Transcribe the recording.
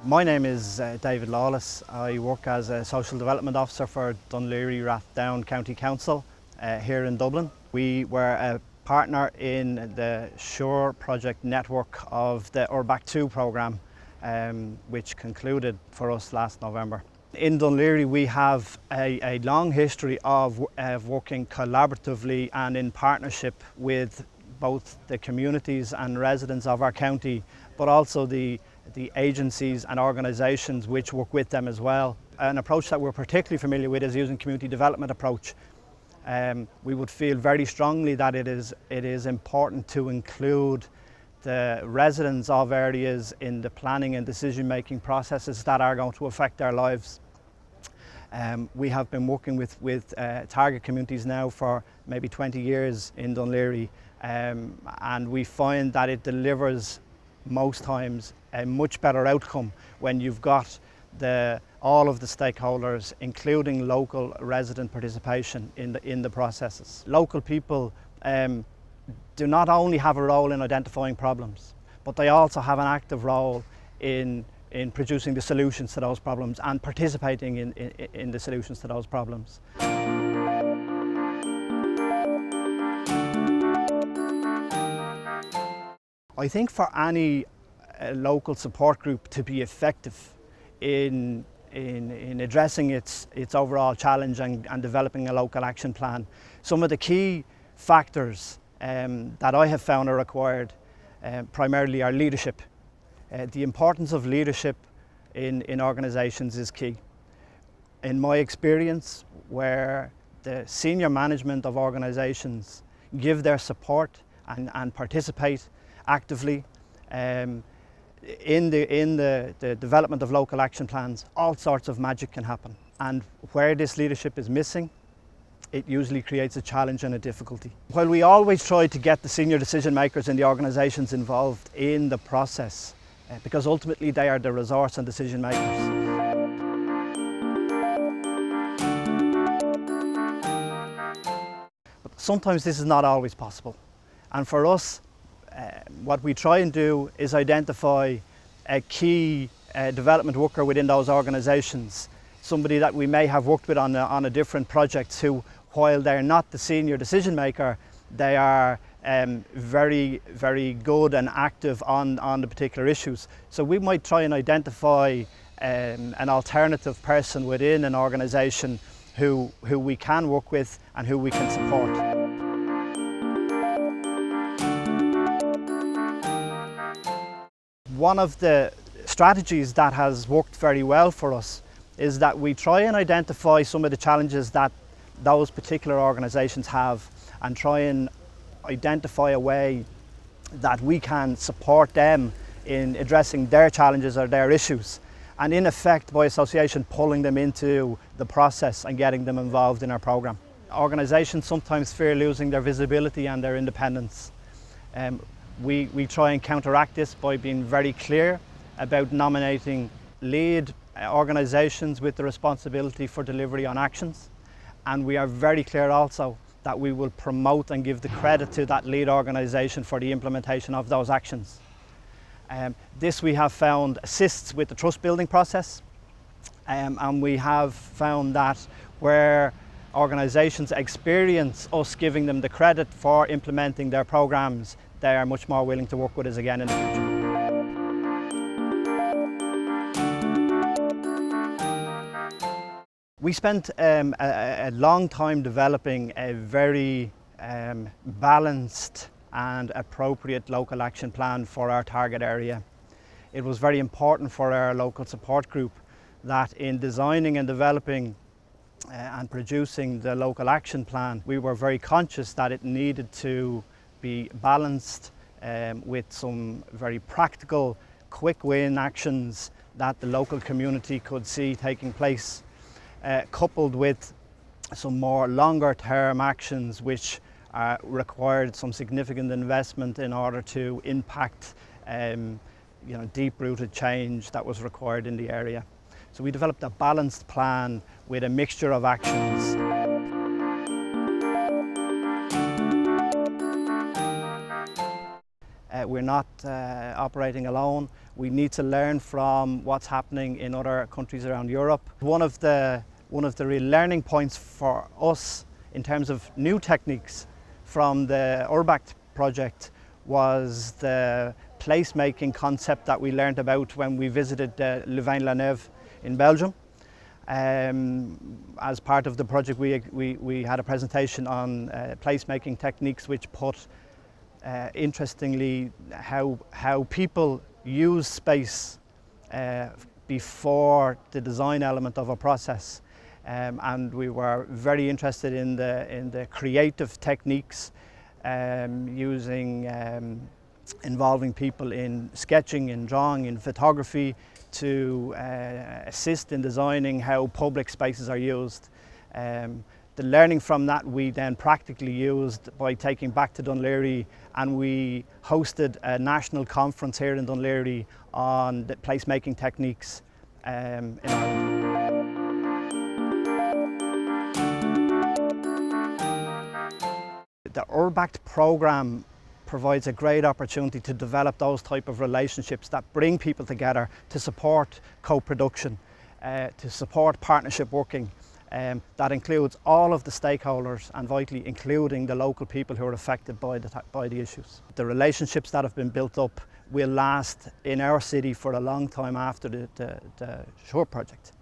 My name is David Lawless. I work as a Social Development Officer for Dunleary Rathdown County Council here in Dublin. We were a partner in the SURE project network of the URBACT 2 programme, which concluded for us last November. In Dunleary we have a long history of working collaboratively and in partnership with both the communities and residents of our county, but also the agencies and organisations which work with them as well. An approach that we're particularly familiar with is using community development approach. We would feel very strongly that it is important to include the residents of areas in the planning and decision making processes that are going to affect their lives. We have been working with target communities now for maybe 20 years in Dunleary, and we find that it delivers most times a much better outcome when you've got all of the stakeholders, including local resident participation in the processes. Local people do not only have a role in identifying problems, but they also have an active role in producing the solutions to those problems and participating in the solutions to those problems. I think for any local support group to be effective in addressing its overall challenge and developing a local action plan, some of the key factors that I have found are required primarily are leadership. The importance of leadership in organisations is key. In my experience, where the senior management of organisations give their support and participate actively in the development of local action plans, all sorts of magic can happen. And where this leadership is missing, it usually creates a challenge and a difficulty. While we always try to get the senior decision makers in the organisations involved in the process, because ultimately they are the resource and decision makers. But sometimes this is not always possible. And for us, what we try and do is identify a key development worker within those organisations, somebody that we may have worked with on a different project who, while they're not the senior decision maker, they are very, very good and active on the particular issues. So we might try and identify an alternative person within an organisation who we can work with and who we can support. One of the strategies that has worked very well for us is that we try and identify some of the challenges that those particular organisations have and try and identify a way that we can support them in addressing their challenges or their issues, and in effect, by association, pulling them into the process and getting them involved in our programme. Organisations sometimes fear losing their visibility and their independence. We try and counteract this by being very clear about nominating lead organisations with the responsibility for delivery on actions, and we are very clear also that we will promote and give the credit to that lead organisation for the implementation of those actions. This we have found assists with the trust building process, and we have found that where organisations experience us giving them the credit for implementing their programmes, they are much more willing to work with us again in the future. We spent a long time developing a very balanced and appropriate local action plan for our target area. It was very important for our local support group that in designing and developing and producing the local action plan, we were very conscious that it needed to be balanced with some very practical, quick win actions that the local community could see taking place, coupled with some more longer term actions which required some significant investment in order to impact deep-rooted change that was required in the area. So we developed a balanced plan with a mixture of actions. We're not operating alone. We need to learn from what's happening in other countries around Europe. One of the real learning points for us in terms of new techniques from the URBACT project was the placemaking concept that we learned about when we visited Louvain-la-Neuve in Belgium. As part of the project, we had a presentation on placemaking techniques, which put interestingly how people use space before the design element of a process, and we were very interested in the creative techniques involving people in sketching, in drawing, in photography, to assist in designing how public spaces are used. The learning from that we then practically used by taking back to Dún Laoghaire, and we hosted a national conference here in Dún Laoghaire on the placemaking techniques in Ireland. The URBACT programme provides a great opportunity to develop those type of relationships that bring people together to support co-production, to support partnership working. That includes all of the stakeholders and vitally including the local people who are affected by the issues. The relationships that have been built up will last in our city for a long time after the SURE project.